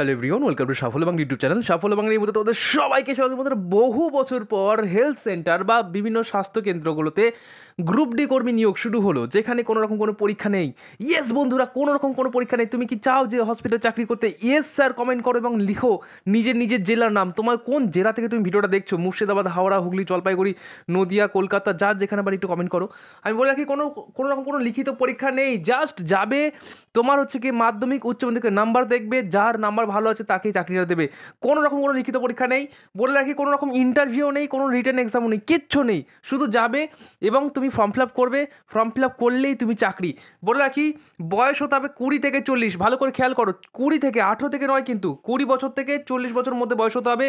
Hello everyone, welcome to সাফল্য Bangla YouTube channel. সাফল্য বাংলা এই মধ্যে তোমাদের সবাইকে স্বাগত। তোমাদের বহু বছর পর হেলথ সেন্টার বা বিভিন্ন স্বাস্থ্য কেন্দ্রগুলোতে গ্রুপ ডি কর্মী নিয়োগ শুরু হলো, যেখানে কোনো রকম কোনো পরীক্ষা নেই। ইয়েস বন্ধুরা, কোনো রকম কোনো পরীক্ষা নেই। তুমি কি চাও যে হসপিটালে চাকরি করতে? ইয়েস স্যার কমেন্ট করো এবং লিখো নিজের নিজের জেলার নাম। তোমার কোন জেলা থেকে তুমি ভিডিওটা দেখছো? মুর্শিদাবাদ, হাওড়া, হুগলি, জলপাইগুড়ি, নদিয়া, কলকাতা, যার যেখানে বাড়ি একটু কমেন্ট করো। আমি বলে রাখি, কোনো রকম কোনো লিখিত পরীক্ষা নেই। জাস্ট যাবে, তোমার হচ্ছে কি মাধ্যমিক উচ্চ মাধ্যমিকের নাম্বার দেখবে, যার নাম্বার ভালো আছে তাকেই চাকরিটা দেবে। কোনো রকম কোনো লিখিত পরীক্ষা নেই। বলে রাখি, কোনো রকম ইন্টারভিউ নেই, কোনো রিটেন এক্সামও নেই, কিচ্ছু নেই। শুধু যাবে এবং তুমি ফর্ম ফিল আপ করবে। ফর্ম ফিল আপ করলেই তুমি চাকরি। বলে রাখি, বয়স হতে হবে 20 থেকে 40। ভালো করে খেয়াল করো, 20 থেকে, 18 থেকে নয় কিন্তু, 20 বছর থেকে 40 বছর মধ্যে বয়স হতে হবে।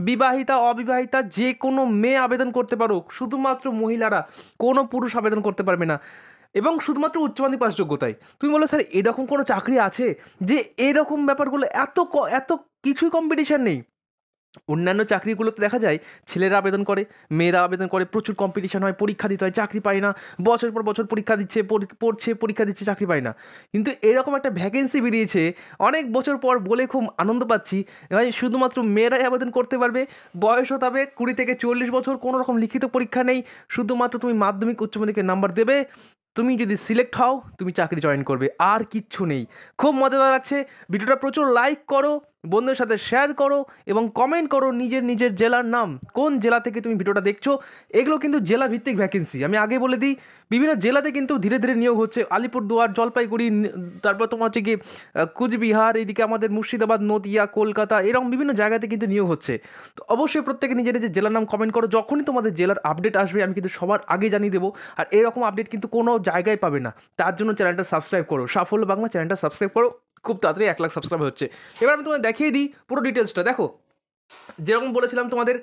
বিবাহিতা অবিবাহিতা যে কোনো মেয়ে আবেদন করতে পারো, শুধুমাত্র মহিলারা, কোনো পুরুষ আবেদন করতে পারবে না। এবং শুধুমাত্র উচ্চ মাধ্যমিক পাস যোগ্যতায়। তুমি বলো স্যার এরকম কোনো চাকরি আছে যে এরকম ব্যাপারগুলো এত কিছুই কম্পিটিশান নেই? অন্যান্য চাকরিগুলোতে দেখা যায় ছেলেরা আবেদন করে, মেয়েরা আবেদন করে, প্রচুর কম্পিটিশান হয়, পরীক্ষা দিতে হয়, চাকরি পায় না। বছর পর বছর পরীক্ষা দিচ্ছে, পড়ছে, পরীক্ষা দিচ্ছে, চাকরি পায় না। কিন্তু এরকম একটা ভ্যাকেন্সি বেরিয়েছে অনেক বছর পর, বলে খুব আনন্দ পাচ্ছি। ভাই শুধুমাত্র মেয়েরাই আবেদন করতে পারবে। বয়স হতে হবে 20 থেকে 40 বছর। কোনো রকম লিখিত পরীক্ষা নেই। শুধুমাত্র তুমি মাধ্যমিক উচ্চ মাধ্যমিকের নাম্বার দেবে, তুমি যদি সিলেক্ট হও তুমি চাকরি জয়েন করবে, আর কিচ্ছু নেই। খুব মজাদার লাগছে। ভিডিওটা প্রচুর লাইক করো, বন্ধুদের সাথে শেয়ার করো এবং কমেন্ট করো নিজের নিজের জেলার নাম, কোন জেলা থেকে তুমি ভিডিওটা দেখছো। এগুলো কিন্তু জেলা ভিত্তিক ভ্যাকেন্সি, আমি আগে বলে দিই। বিভিন্ন জেলাতে কিন্তু ধীরে ধীরে নিয়োগ হচ্ছে। আলিপুরদুয়ার, জলপাইগুড়ি, তারপর তোমার হচ্ছে কি কুচবিহার, এইদিকে আমাদের মুর্শিদাবাদ, নদিয়া, কলকাতা, এরকম বিভিন্ন জায়গাতে কিন্তু নিয়োগ হচ্ছে। তো অবশ্যই প্রত্যেকে নিজের নিজের জেলার নাম কমেন্ট করো। যখনই তোমাদের জেলার আপডেট আসবে আমি কিন্তু সবার আগে জানিয়ে দেবো। আর এরকম আপডেট কিন্তু কোনো জায়গায় পাবে না। তার জন্য চ্যানেলটা সাবস্ক্রাইব করো, সাফল্য বাংলা চ্যানেলটা সাবস্ক্রাইব করো। খুব তাড়াতাড়ি 1 লাখ সাবস্ক্রাইব হচ্ছে। এবার আমি তোমাদের দেখিয়ে দিই পুরো ডিটেলসটা। দেখো, যেরকম বলেছিলাম তোমাদের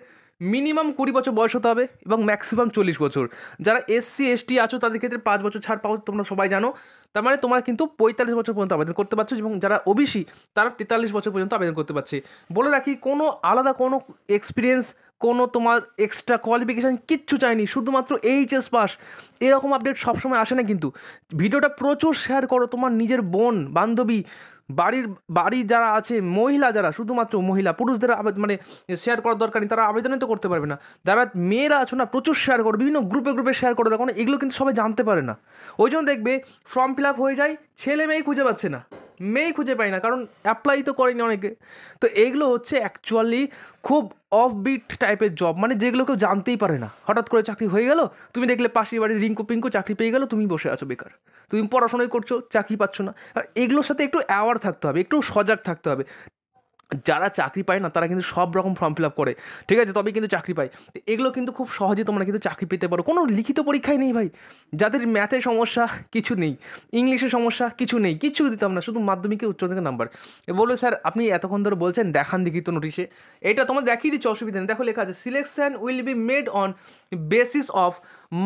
মিনিমাম 20 বছর বয়স হতে হবে এবং ম্যাক্সিমাম 40 বছর। যারা SC ST আছো তাদের ক্ষেত্রে 5 বছর ছাড় পাও, তোমরা সবাই জানো। তার মানে তোমরা কিন্তু 45 বছর পর্যন্ত আবেদন করতে পারছো, এবং যারা OBC তারা 43 বছর পর্যন্ত আবেদন করতে পারছে। বলে রাখি, কোনো আলাদা কোনো এক্সপিরিয়েন্স, কোনো তোমার এক্সট্রা কোয়ালিফিকেশান কিচ্ছু চাইনি, শুধুমাত্র HS পাস। এরকম আপডেট সবসময় আসে না কিন্তু। ভিডিওটা প্রচুর শেয়ার করো, তোমার নিজের বোন, বান্ধবী, বাড়ির যারা আছে, মহিলা যারা, শুধুমাত্র মহিলা, পুরুষদের মানে শেয়ার করার দরকার নেই, তারা আবেদনই তো করতে পারবে না। যারা মেয়েরা আছো না, প্রচুর শেয়ার করো, বিভিন্ন গ্রুপে গ্রুপে শেয়ার করো। দেখো না, এগুলো কিন্তু সবাই জানতে পারে না। ওই জন্য দেখবে ফর্ম ফিল আপ হয়ে যায়, ছেলে মেয়ে খুঁজে পাচ্ছে না, মেয়ে খুঁজে পায় না, কারণ অ্যাপ্লাই তো করেনি অনেকে। তো এইগুলো হচ্ছে অ্যাকচুয়ালি খুব অফবিট টাইপের জব, মানে যেগুলো কেউ জানতেই পারে না। হঠাৎ করে চাকরি হয়ে গেল, তুমি দেখলে পাশের বাড়ির রিঙ্কু পিঙ্কু চাকরি পেয়ে গেলো, তুমি বসে আছো বেকার। তুমি পড়াশোনাই করছো, চাকরি পাচ্ছ না। আর এগুলোর সাথে একটু অ্যাওয়ার থাকতে হবে, একটু সজাগ থাকতে হবে। যারা চাকরি পায় না তারা কিন্তু সব রকম ফর্ম ফিল আপ করে, ঠিক আছে, তবেই কিন্তু চাকরি পায়। তো এগুলো কিন্তু খুব সহজে তোমরা কিন্তু চাকরি পেতে পারো। কোনো লিখিত পরীক্ষাই নেই ভাই। যাদের ম্যাথে সমস্যা কিছু নেই, ইংলিশে সমস্যা কিছু নেই, কিচ্ছু দিতাম না, শুধু মাধ্যমিকে উচ্চ মাধ্যমিকের নাম্বার। বললো স্যার আপনি এতক্ষণ ধরে বলছেন, দেখান দেখি তো নোটিশে। এটা তোমার দেখিয়ে দিচ্ছি, অসুবিধা নেই। দেখো লেখা আছে, selection will be made on basis of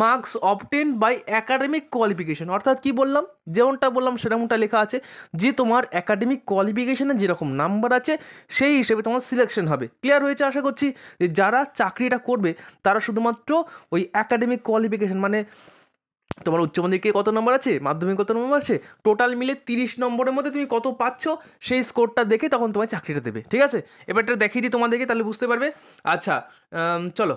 marks obtain by academic qualification. অর্থাৎ কী বললাম, যেমনটা বললাম সেরকমটা লেখা আছে, যে তোমার অ্যাকাডেমিক কোয়ালিফিকেশানে যেরকম নাম্বার আছে সেই হিসেবে তোমার সিলেকশন হবে। ক্লিয়ার হয়েছে আশা করছি। যে যারা চাকরিটা করবে তারা শুধুমাত্র ওই অ্যাকাডেমিক কোয়ালিফিকেশান, মানে তোমার উচ্চ মাধ্যমিকে কত নম্বর আছে, মাধ্যমিক কত নম্বর আছে, টোটাল মিলে 30 নম্বরের মধ্যে তুমি কত পাচ্ছ, সেই স্কোরটা দেখে তখন তোমার চাকরিটা দেবে। ঠিক আছে, এবারটা দেখিয়ে দিই তোমাদেরকে, তাহলে বুঝতে পারবে। আচ্ছা, চলো,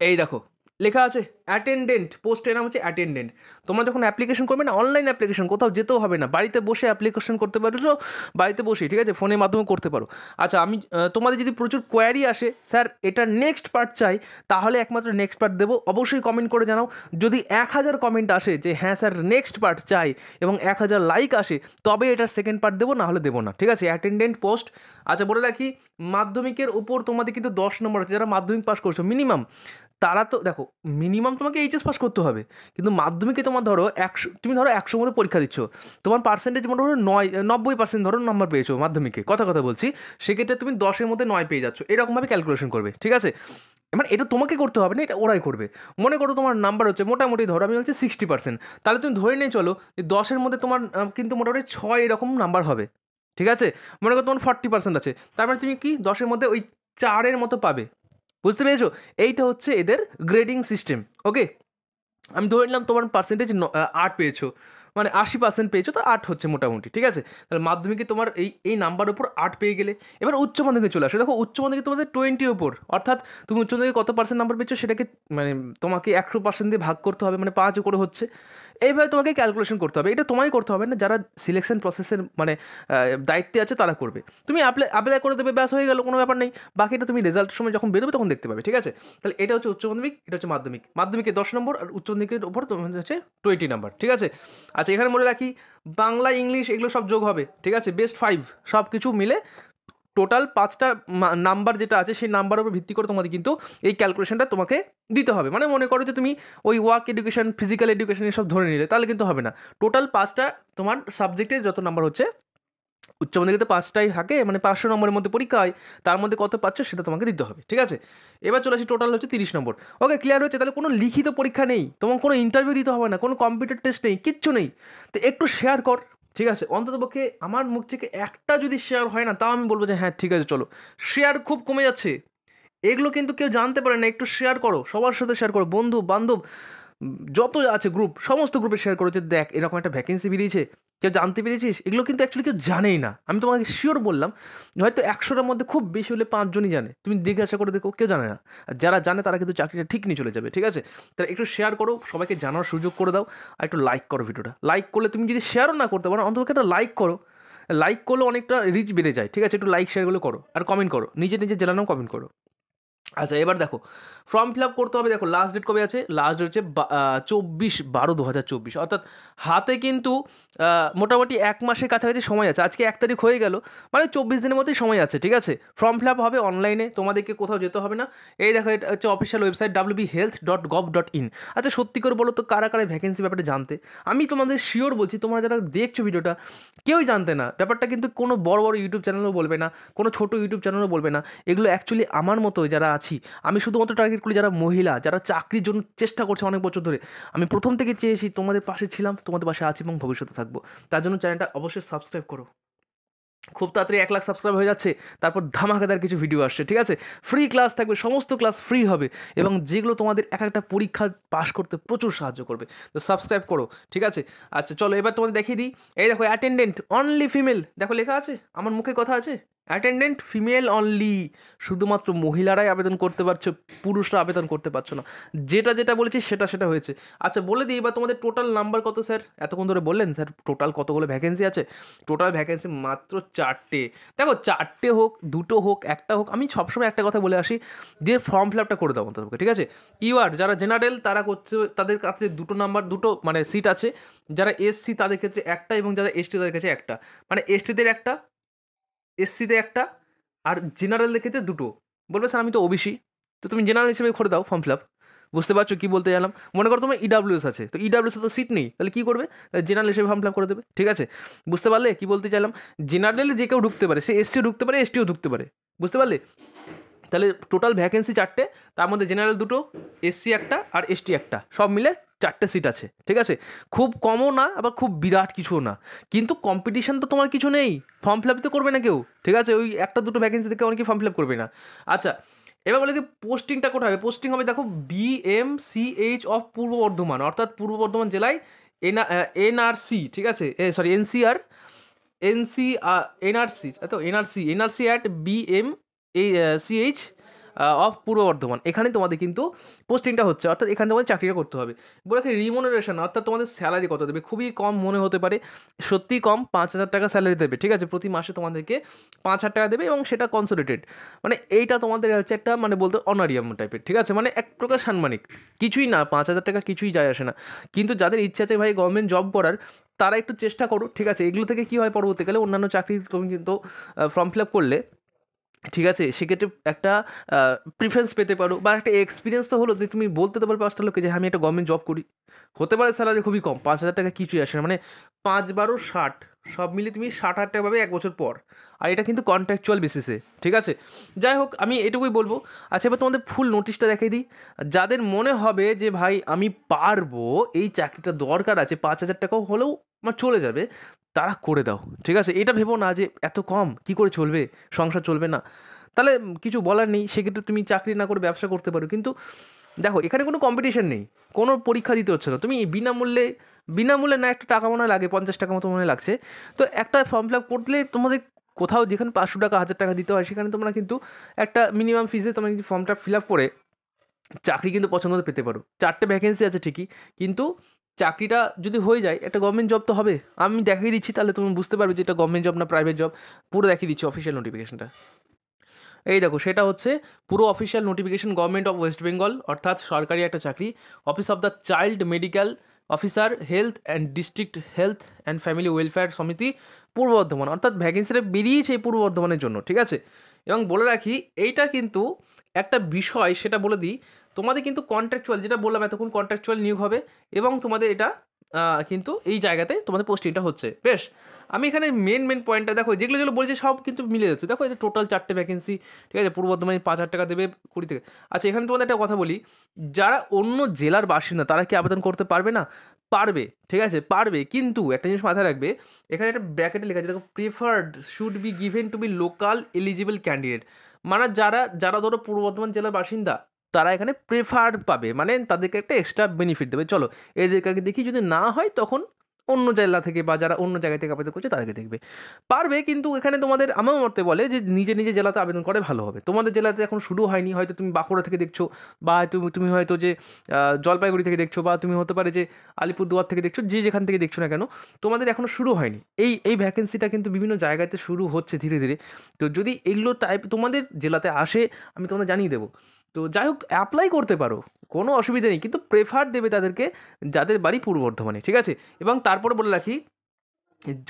এই দেখো লেখা আছে অ্যাটেন্ডেন্ট, পোস্টের নাম হচ্ছে অ্যাটেন্ডেন্ট। তোমরা যখন অ্যাপ্লিকেশন করবে না, অনলাইন অ্যাপ্লিকেশন, কোথাও যেতেও হবে না, বাড়িতে বসে অ্যাপ্লিকেশন করতে পারো, বাড়িতে বসে, ঠিক আছে, ফোনের মাধ্যমে করতে পারো। আচ্ছা, আমি তোমাদের যদি প্রচুর কোয়ারি আসে, স্যার এটা নেক্সট পার্ট চাই, তাহলে একমাত্র নেক্সট পার্ট দেবো। অবশ্যই কমেন্ট করে জানাও। যদি 1000 কমেন্ট আসে যে হ্যাঁ স্যার নেক্সট পার্ট চাই, এবং 1000 লাইক আসে, তবে এটার সেকেন্ড পার্ট দেবো, না হলে দেবো না। ঠিক আছে, অ্যাটেন্ডেন্ট পোস্ট। আচ্ছা, বলে রাখি, মাধ্যমিকের উপর তোমাদের কিন্তু 10 নম্বর আছে। যারা মাধ্যমিক পাস করছো মিনিমাম, তারা তো দেখো, মিনিমাম তোমাকে HS পাস করতে হবে। কিন্তু মাধ্যমিকে তোমার ধরো 100, তুমি ধরো 100 মধ্যে পরীক্ষা দিচ্ছ, তোমার পার্সেন্টেজ মোটামুটি 90% ধরো নাম্বার পেয়েছো মাধ্যমিকে, কথা বলছি, সেক্ষেত্রে তুমি 10-এর মধ্যে 9 পেয়ে যাচ্ছ। এরকমভাবে ক্যালকুলেশন করবে, ঠিক আছে। মানে এটা তোমাকে করতে হবে না, এটা ওরাই করবে। মনে করো তোমার নাম্বার হচ্ছে মোটামুটি, ধরো আমি বলছি 60%, তাহলে তুমি ধরে নিয়ে চলো যে 10-এর মধ্যে তোমার কিন্তু মোটামুটি 6 এরকম নাম্বার হবে। ঠিক আছে, মনে করো তোমার 40% আছে, তার মানে তুমি কি 10-এর মধ্যে ওই 4-এর মতো পাবে। বুঝতে পেরেছো? এইটা হচ্ছে এদের গ্রেডিং সিস্টেম। ওকে, আমি ধরে নিলাম তোমার পার্সেন্টেজ 8 পেয়েছো, মানে 80% পেয়েছো, তো 8 হচ্ছে মোটামুটি, ঠিক আছে। তাহলে মাধ্যমিকে তোমার এই নাম্বার উপর 8 পেয়ে গেলে। এবার উচ্চ মাধ্যমিকে চলে আসো, দেখো উচ্চ মাধ্যমিকে তোমাদের 20 ওপর, অর্থাৎ তুমি উচ্চ মাধ্যমিকে কত পার্সেন্ট নাম্বার পেয়েছো সেটাকে মানে তোমাকে 100% দিয়ে ভাগ করতে হবে, মানে 5 করে হচ্ছে। এইভাবে তোমাকে ক্যালকুলেশন করতে হবে, এটা তোমায় করতে হবে না, যারা সিলেকশন প্রসেসের মানে দায়িত্বে আছে তারা করবে। তুমি অ্যাপ্লাই করে দেবে, ব্যাস হয়ে গেল, কোনো ব্যাপার নেই। বাকিটা তুমি রেজাল্টের সময় যখন বেরোবে তখন দেখতে পাবে, ঠিক আছে। তাহলে এটা হচ্ছে উচ্চ মাধ্যমিক, এটা হচ্ছে মাধ্যমিক। মাধ্যমিকে 10 নম্বর আর উচ্চ মাধ্যমিকের উপর তোমাদের হচ্ছে 20 নাম্বার, ঠিক আছে। আচ্ছা, এখানে মনে রাখি বাংলা ইংলিশ এগুলো সব যোগ হবে, ঠিক আছে, বেস্ট 5 সব কিছু মিলে টোটাল 5টা নাম্বার যেটা আছে সেই নাম্বারের উপর ভিত্তি করে তোমাদের কিন্তু এই ক্যালকুলেশনটা তোমাকে দিতে হবে। মানে মনে করো যে তুমি ওই ওয়ার্ক এডুকেশন, ফিজিক্যাল এডুকেশন এসব ধরে নিলে, তাহলে কিন্তু হবে না। টোটাল 5টা তোমার সাবজেক্টের যত নাম্বার হচ্ছে, উচ্চ মাধ্যমিকে তো 5টাই থাকে, মানে 500 নম্বরের মধ্যে পরীক্ষা হয়, তার মধ্যে কত পাচ্ছ সেটা তোমাকে দিতে হবে, ঠিক আছে। এবার চলে আসি, টোটাল হচ্ছে 30 নম্বর। ওকে, ক্লিয়ার হচ্ছে। তাহলে কোনো লিখিত পরীক্ষা নেই, তোমার কোনো ইন্টারভিউ দিতে হবে না, কোনো কম্পিউটার টেস্ট নেই, কিচ্ছু নেই। তো একটু শেয়ার কর, ঠিক আছে। অন্ততপক্ষে আমার মুখ থেকে একটা যদি শেয়ার হয় না, তাও আমি বলবো যে হ্যাঁ ঠিক আছে চলো। শেয়ার খুব কমে যাচ্ছে, এগুলো কিন্তু কেউ জানতে পারে না। একটু শেয়ার করো, সবার সাথে শেয়ার করো, বন্ধু বান্ধব যত আছে গ্রুপ, সমস্ত গ্রুপে শেয়ার করো যে দেখ এরকম একটা ভ্যাকেন্সি বেরিয়েছে, কেউ জানতে পেরেছিস। এগুলো কিন্তু অ্যাকচুয়ালি কেউ জানেই না, আমি তোমাকে শিওর বললাম, হয়তো 100টার মধ্যে খুব বেশি হলে 5 জনই জানে। তুমি জিজ্ঞাসা করে দেখো, কেউ জানে না। আর যারা জানে তারা কিন্তু চাকরিটা ঠিক নিয়ে চলে যাবে, ঠিক আছে। তাহলে একটু শেয়ার করো, সবাইকে জানার সুযোগ করে দাও, আর একটু লাইক করো ভিডিওটা। লাইক করলে, তুমি যদি শেয়ারও না করতে পারো অন্তত একটা লাইক করো, লাইক করলে অনেকটা রিচ বেড়ে যায়, ঠিক আছে। একটু লাইক শেয়ারগুলো করো, আর কমেন্ট করো, নিজে নিজে জেলার নাম কমেন্ট করো। আচ্ছা, এবার দেখো ফর্ম ফিল আপ করতে হবে। দেখো লাস্ট ডেট কবে আছে, লাস্ট ডেট হচ্ছে 24/12/2024, অর্থাৎ হাতে কিন্তু মোটামুটি 1 মাসের কাছাকাছি সময় আছে। আজকে 1 তারিখ হয়ে গেল, মানে 24 দিনের মধ্যেই সময় আছে, ঠিক আছে। ফর্ম ফিল আপ হবে অনলাইনে, তোমাদেরকে কোথাও যেতে হবে না। এই দেখো, এটা হচ্ছে অফিসিয়াল ওয়েবসাইট wbhealth.gov.in। আচ্ছা, সত্যি করে বলো তো কারা কারা ভ্যাকেন্সি ব্যাপারে জানতে? আমি তোমাদের শিওর বলছি, তোমরা যারা দেখছো ভিডিওটা, কেউই জানতে না ব্যাপারটা, কিন্তু কোনো বড় বড় ইউটিউব চ্যানেলও বলবে না, কোনো ছোটো ইউটিউব চ্যানেলও বলবে না। এগুলো অ্যাকচুয়ালি আমার মতো যারা আছি, আমি শুধুমাত্র টার্গেট করি যারা মহিলা, যারা চাকরির জন্য চেষ্টা করছে অনেক বছর ধরে। আমি প্রথম থেকে চেয়েছি, তোমাদের পাশে ছিলাম, তোমাদের পাশে আছি এবং ভবিষ্যতে থাকবো। তার জন্য চ্যানেলটা অবশ্যই সাবস্ক্রাইব করো। খুব তাড়াতাড়ি 1 লাখ সাবস্ক্রাইব হয়ে যাচ্ছে, তারপর ধামাকাদার কিছু ভিডিও আসছে, ঠিক আছে। ফ্রি ক্লাস থাকবে, সমস্ত ক্লাস ফ্রি হবে, এবং যেগুলো তোমাদের এক একটা পরীক্ষা পাশ করতে প্রচুর সাহায্য করবে। তো সাবস্ক্রাইব করো, ঠিক আছে। আচ্ছা চলো, এবার তোমাদের দেখিয়ে দিই। এই দেখো, অ্যাটেন্ডেন্ট অনলি ফিমেল, দেখো লেখা আছে, আমার মুখে কথা আছে, অ্যাটেন্ডেন্ট ফিমেল অনলি, শুধুমাত্র মহিলারাই আবেদন করতে পারছো, পুরুষরা আবেদন করতে পারছো না। যেটা যেটা বলেছি সেটা সেটা হয়েছে। আচ্ছা বলে দিই, এবার তোমাদের টোটাল নাম্বার কত স্যার? এতক্ষণ ধরে বললেন স্যার টোটাল কতগুলো ভ্যাকেন্সি আছে। টোটাল ভ্যাকেন্সি মাত্র 4টে। দেখো 4টে হোক, 2টো হোক, 1টা হোক, আমি সবসময় একটা কথা বলে আসি, দিয়ে ফর্ম ফিল আপটা করে দাও অন্তত, ঠিক আছে। ইউআর যারা জেনারেল তারা করছে, তাদের কাছে 2টো নাম্বার, 2টো মানে সিট আছে। যারা এসসি তাদের ক্ষেত্রে 1টা, এবং যারা এসটি তাদের কাছে 1টা, মানে এসটিদের 1টা, এসসিতে 1টা, আর জেনারেলদের ক্ষেত্রে 2টো। বলবে স্যার আমি তো ওবিসি, তো তুমি জেনারেল হিসেবে করে দাও ফর্ম ফিল আপ। বুঝতে পারছো কী বলতে গেলাম? মনে করো তোমার ইডাব্লিউএস আছে, তো ইডাব্লিউএসে তো সিট নেই, তাহলে কী করবে? জেনারেল হিসেবে ফর্ম ফিল আপ করে দেবে, ঠিক আছে। বুঝতে পারলে কী বলতে চাইলাম? জেনারেলে যে কেউ ঢুকতে পারে, সে এসসিও ঢুকতে পারে, এসটিও ঢুকতে পারে, বুঝতে পারলে? তাহলে টোটাল ভ্যাকেন্সি 4টে, তার মধ্যে জেনারেল 2টো, এসসি 1টা, আর এসটি 1টা, সব মিলে 4টে সিট আছে, ঠিক আছে। খুব কমও না, আবার খুব বিরাট কিছুও না, কিন্তু কম্পিটিশন তো তোমার কিছু নেই, ফর্ম ফিল আপ তো করবে না কেউ, ঠিক আছে। ওই 1টা 2টো ভ্যাকেন্সি থেকে অনেকে ফর্ম ফিল আপ করবে না। আচ্ছা, এবার বলে কি পোস্টিংটা কোথায় হবে? পোস্টিং হবে দেখো BMCH অফ পূর্ব বর্ধমান, অর্থাৎ পূর্ব বর্ধমান জেলায় এনআরসি, ঠিক আছে, সরি NCR, এনআরসি, তো এনআরসি অ্যাট BMCH অফ পূর্ব বর্ধমান, এখানে তোমাদের কিন্তু পোস্টিংটা হচ্ছে, অর্থাৎ এখানে তোমাদের চাকরিটা করতে হবে। বলে কি রিমুনারেশন, অর্থাৎ তোমাদের স্যালারি কত দেবে? খুবই কম মনে হতে পারে, সত্যিই কম, 5,000 টাকা স্যালারি দেবে, ঠিক আছে। প্রতি মাসে তোমাদেরকে 5,000 টাকা দেবে, এবং সেটা কনসোলিডেটেড, মানে এইটা তোমাদের হচ্ছে একটা মানে বলতে অনারিয়াম টাইপের, ঠিক আছে, মানে এক প্রকার সাম্মানিক, কিছুই না, 5,000 টাকা কিছুই যায় আসে না। কিন্তু যাদের ইচ্ছা আছে ভাই গভর্নমেন্ট জব করার, তারা একটু চেষ্টা করো, ঠিক আছে। এগুলো থেকে কী হয়, পরবর্তীকালে অন্যান্য চাকরি তুমি কিন্তু ফর্ম ফিল আপ করলে, ঠিক আছে, সেক্ষেত্রে একটা প্রিফারেন্স পেতে পারো, বা একটা এক্সপিরিয়েন্স তো হলো যে তুমি বলতে তো পারবে 5টা লোককে যে আমি একটা গভর্নমেন্ট জব করি। হতে পারে স্যালারি খুবই কম, 5,000 টাকা কিছুই আসে না, মানে 5 × 12 = 60, সব মিলিয়ে তুমি 60,000 টাকা পাবে 1 বছর পর, আর এটা কিন্তু কন্ট্রাকচুয়াল বেসিসে, ঠিক আছে। যাই হোক, আমি এটুকুই বলবো। আচ্ছা, এবার তোমাদের ফুল নোটিশটা দেখিয়ে দিই। যাদের মনে হবে যে ভাই আমি পারবো, এই চাকরিটা দরকার আছে, 5,000 টাকাও হলেও আমার চলে যাবে, তারা করে দাও, ঠিক আছে। এটা ভেবো না যে এত কম কী করে চলবে, সংসার চলবে না, তাহলে কিছু বলার নেই, সেক্ষেত্রে তুমি চাকরি না করে ব্যবসা করতে পারো। কিন্তু দেখো এখানে কোনো কম্পিটিশন নেই, কোনো পরীক্ষা দিতে হচ্ছে না, তুমি বিনামূল্যে না একটা টাকা মনে হয় লাগে, 50 টাকা মতো মনে হয় লাগছে। তো একটা ফর্ম ফিল আপ করলে তোমাদের কোথাও যেখানে 500 টাকা 1000 টাকা দিতে হয়, সেখানে তোমরা কিন্তু একটা মিনিমাম ফিজে তোমরা কিন্তু ফর্মটা ফিল আপ করে চাকরি কিন্তু পছন্দ মতো পেতে পারো। 4টে ভ্যাকেন্সি আছে ঠিকই, কিন্তু চাকরিটা যদি হয়ে যায় একটা গভর্নমেন্ট জব তো হবে। আমি দেখিয়ে দিচ্ছি, তাহলে তুমি বুঝতে পারবে যে এটা গভর্নমেন্ট জব না প্রাইভেট জব। পুরো দেখিয়ে দিচ্ছি অফিসিয়াল নোটিফিকেশনটা। এই দেখো, সেটা হচ্ছে পুরো official notification, government of West Bengal, অর্থাৎ সরকারি একটা চাকরি। Office of the child medical officer, health and district health and family welfare সমিতি, পূর্ব বর্ধমান। অর্থাৎ ভ্যাকেন্সিটা বেরিয়েছে এই পূর্ব বর্ধমানের জন্য, ঠিক আছে। এবং বলে রাখি এইটা কিন্তু একটা বিষয়, সেটা বলে দিই, তোমাদের কিন্তু কন্ট্রাকচুয়াল, যেটা বললাম এতক্ষণ, কন্ট্রাকচুয়াল নিয়োগ হবে এবং তোমাদের এটা কিন্তু এই জায়গাতে তোমাদের পোস্টিংটা হচ্ছে। বেশ, আমি এখানে মেন পয়েন্টটা দেখো, যেগুলো বলছি সব কিন্তু মিলে যাচ্ছে। দেখো এটা টোটাল 4টে ভ্যাকেন্সি, ঠিক আছে। পূর্ব বর্ধমানে 5,000 টাকা দেবে 20 থেকে। আচ্ছা, এখানে তোমাদের একটা কথা বলি, যারা অন্য জেলার বাসিন্দা তারা কি আবেদন করতে পারবে না? পারবে, ঠিক আছে, পারবে, কিন্তু একটা জিনিস মাথায় রাখবে, এখানে একটা ব্র্যাকেটে লেখা আছে দেখো, preferred should be given to be local eligible candidate. মানে যারা ধরো পূর্ব বর্ধমান জেলার বাসিন্দা তারা এখানে প্রেফার পাবে, মানে তাদেরকে একটা এক্সট্রা বেনিফিট দেবে। চলো এদেরকে আগে দেখি, যদি না হয় তখন অন্য জেলা থেকে বা যারা অন্য জায়গা থেকে আবেদন করছে তাদেরকে দেখবে। পারবে, কিন্তু এখানে তোমাদের আমার মতে বলে যে নিজে জেলাতে আবেদন করে ভালো হবে। তোমাদের জেলাতে এখন শুরু হয়নি, হয়তো তুমি বাঁকুড়া থেকে দেখছো, বা তুমি হয়তো যে জলপাইগুড়ি থেকে দেখছো, বা তুমি হতে পারে যে আলিপুরদুয়ার থেকে দেখছো, যেখান থেকে দেখছো না কেন, তোমাদের এখনও শুরু হয়নি। এই ভ্যাকেন্সিটা কিন্তু বিভিন্ন জায়গাতে শুরু হচ্ছে ধীরে ধীরে। তো যদি এগুলো টাইপ তোমাদের জেলাতে আসে, আমি তোমাদের জানিয়ে দেবো। তো যাই হোক, অ্যাপ্লাই করতে পারো, কোনো অসুবিধা নেই, কিন্তু প্রেফার দেবে তাদেরকে যাদের বাড়ি পূর্ব বর্ধমানে, ঠিক আছে। এবং তারপরে বলে রাখি,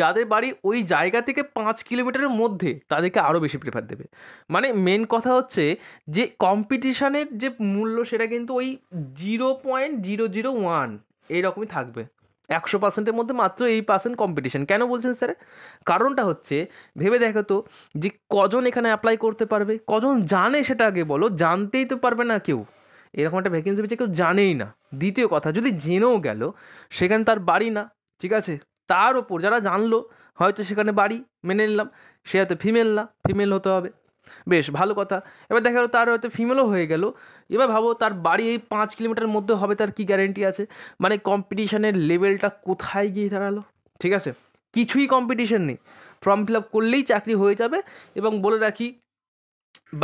যাদের বাড়ি ওই জায়গা থেকে 5 কিলোমিটারের মধ্যে তাদেরকে আরও বেশি প্রেফার দেবে। মানে মেন কথা হচ্ছে যে কম্পিটিশানের যে মূল্য সেটা কিন্তু ওই 0.001 এইরকমই থাকবে। 100%-এর মধ্যে মাত্র 8% কম্পিটিশান। কেন বলছেন স্যার? কারণটা হচ্ছে, ভেবে দেখো তো যে কজন এখানে অ্যাপ্লাই করতে পারবে, কজন জানে সেটা আগে বলো। জানতেই তো পারবে না কেউ, এরকম একটা ভ্যাকেন্সি পেয়েছে কেউ জানেই না। দ্বিতীয় কথা, যদি জেনেও গেল সেখানে তার বাড়ি না, ঠিক আছে। তার ওপর যারা জানলো হয়তো সেখানে বাড়ি, মেনে নিলাম, সে হয়তো ফিমেল হতে হবে, বেশ ভালো কথা। এবার দেখা গেলো তার হয়তো ফিমেলও হয়ে গেল, এবার ভাবো তার বাড়ি এই 5 কিলোমিটারের মধ্যে হবে, তার কি গ্যারেন্টি আছে? মানে কম্পিটিশনের লেভেলটা কোথায় গিয়ে দাঁড়ালো, ঠিক আছে। কিছুই কম্পিটিশন নেই, ফর্ম ফিল আপ করলেই চাকরি হয়ে যাবে। এবং বলে রাখি,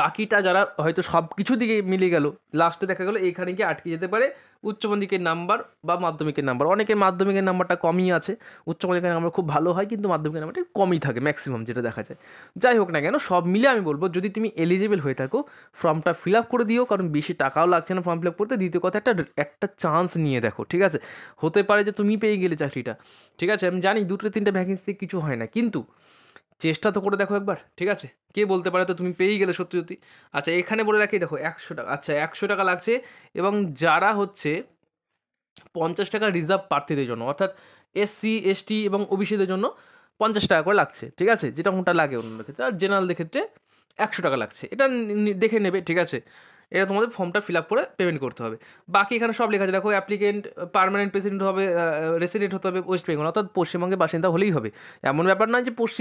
বাকিটা যারা হয়তো সব কিছু দিকে মিলে গেল, লাস্টে দেখা গেলো এখানে গিয়ে আটকে যেতে পারে উচ্চ মাধ্যমিকের নাম্বার বা মাধ্যমিকের নাম্বার। অনেকের মাধ্যমিকের নাম্বারটা কমই আছে, উচ্চ মাধ্যমিকের নাম্বার খুব ভালো হয়, কিন্তু মাধ্যমিকের নাম্বারটা কমই থাকে ম্যাক্সিমাম, যেটা দেখা যায়। যাই হোক না কেন, সব মিলে আমি বলবো, যদি তুমি এলিজিবল হয়ে থাকো ফর্মটা ফিল আপ করে দিও, কারণ বেশি টাকাও লাগছে না ফর্ম ফিল আপ করতে। দ্বিতীয় কথা, একটা চান্স নিয়ে দেখো, ঠিক আছে। হতে পারে যে তুমি পেয়ে গেলে চাকরিটা, ঠিক আছে। আমি জানি 2-3টে ভ্যাকেন্সি কিছু হয় না, কিন্তু চেষ্টা তো করে দেখো একবার, ঠিক আছে। কে বলতে পারে তো তুমি পেয়েই গেলে সত্যি সত্যি। আচ্ছা, এখানে বলে রাখি, দেখো 100 টাকা, আচ্ছা 100 টাকা লাগছে। এবং যারা হচ্ছে 50 টাকা রিজার্ভ প্রার্থীদের জন্য, অর্থাৎ SC ST এবং ওবিসিদের জন্য 50 টাকা করে লাগছে, ঠিক আছে, যেটা মোটা লাগে অন্যদের ক্ষেত্রে। আর জেনারেলদের ক্ষেত্রে 100 টাকা লাগছে, এটা দেখে নেবে, ঠিক আছে। এটা তোমাদের ফর্মটা ফিল আপ করে পেমেন্ট করতে হবে। বাকি এখানে সব লেখা আছে দেখো, অ্যাপ্লিকেন্ট পার্মানেন্ট প্রেসিডেন্ট হবে, রেসিডেন্ট হতে হবে ওয়েস্ট বেঙ্গল, অর্থাৎ পশ্চিমবঙ্গের বাসিন্দা হলেই হবে। এমন ব্যাপার নয় যে পূর্ব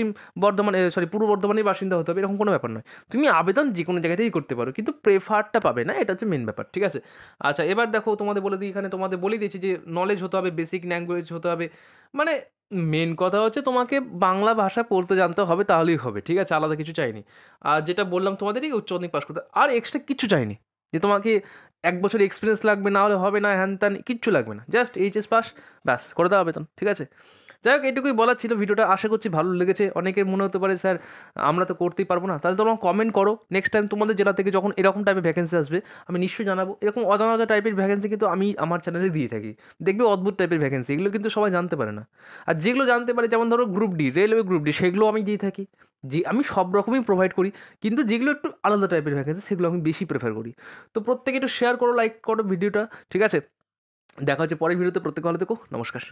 বর্ধমানের বাসিন্দা হতে হবে, এরকম কোনো ব্যাপার নয়। তুমি আবেদন যে কোনো জায়গাতেই করতে পারো, কিন্তু প্রেফারটা পাবে না, এটা হচ্ছে মেন ব্যাপার, ঠিক আছে। আচ্ছা, এবার দেখো তোমাদের বলে দিই, এখানে তোমাদের বলে দিয়েছি যে নলেজ হতে হবে, বেসিক ল্যাঙ্গুয়েজ হতে হবে। মানে মেন কথা হচ্ছে তোমাকে বাংলা ভাষা পড়তে জানতে হবে, তাহলেই হবে, ঠিক আছে, আলাদা কিছু চাইনি। আর যেটা বললাম তোমাদেরই উচ্চ মাধ্যমিক পাস করতে, আর এক্সট্রা কিচ্ছু চাইনি যে তোমাকে 1 বছর এক্সপিরিয়েন্স লাগবে, না হলে হবে না, হ্যান ত্যান কিচ্ছু লাগবে না, জাস্ট HS পাস, ব্যাস করে দেওয়া আবেদন, ঠিক আছে। যাই হোক, এটুকুই বলার ছিল। ভিডিওটা আশা করছি ভালো লেগেছে। অনেকের মনে হতে পারে স্যার আমরা তো করতেই পারবো না, তাহলে তোমরা কমেন্ট করো, নেক্সট টাইম তোমাদের জেলা থেকে যখন এরকম টাইপের ভ্যাকেন্সি আসবে আমি নিশ্চয়ই জানাবো। এরকম অজানা টাইপের ভ্যাকেন্সি কিন্তু আমি আমার চ্যানেলে দিয়ে থাকি, দেখবে অদ্ভুত টাইপের ভ্যাকেন্সি, এগুলো কিন্তু সবাই জানতে পারে না। আর যেগুলো জানতে পারে, যেমন ধরো group D, railway group D, সেগুলো আমি দিয়ে থাকি। যে আমি সব রকমই প্রোভাইড করি, কিন্তু যেগুলো একটু আলাদা টাইপের ভ্যাকেন্সি সেগুলো আমি বেশি প্রেফার করি। তো প্রত্যেকে একটু শেয়ার করো, লাইক করো ভিডিওটা, ঠিক আছে। দেখা হচ্ছে পরের ভিডিওতে, প্রত্যেকে ভালো থেকো, নমস্কার।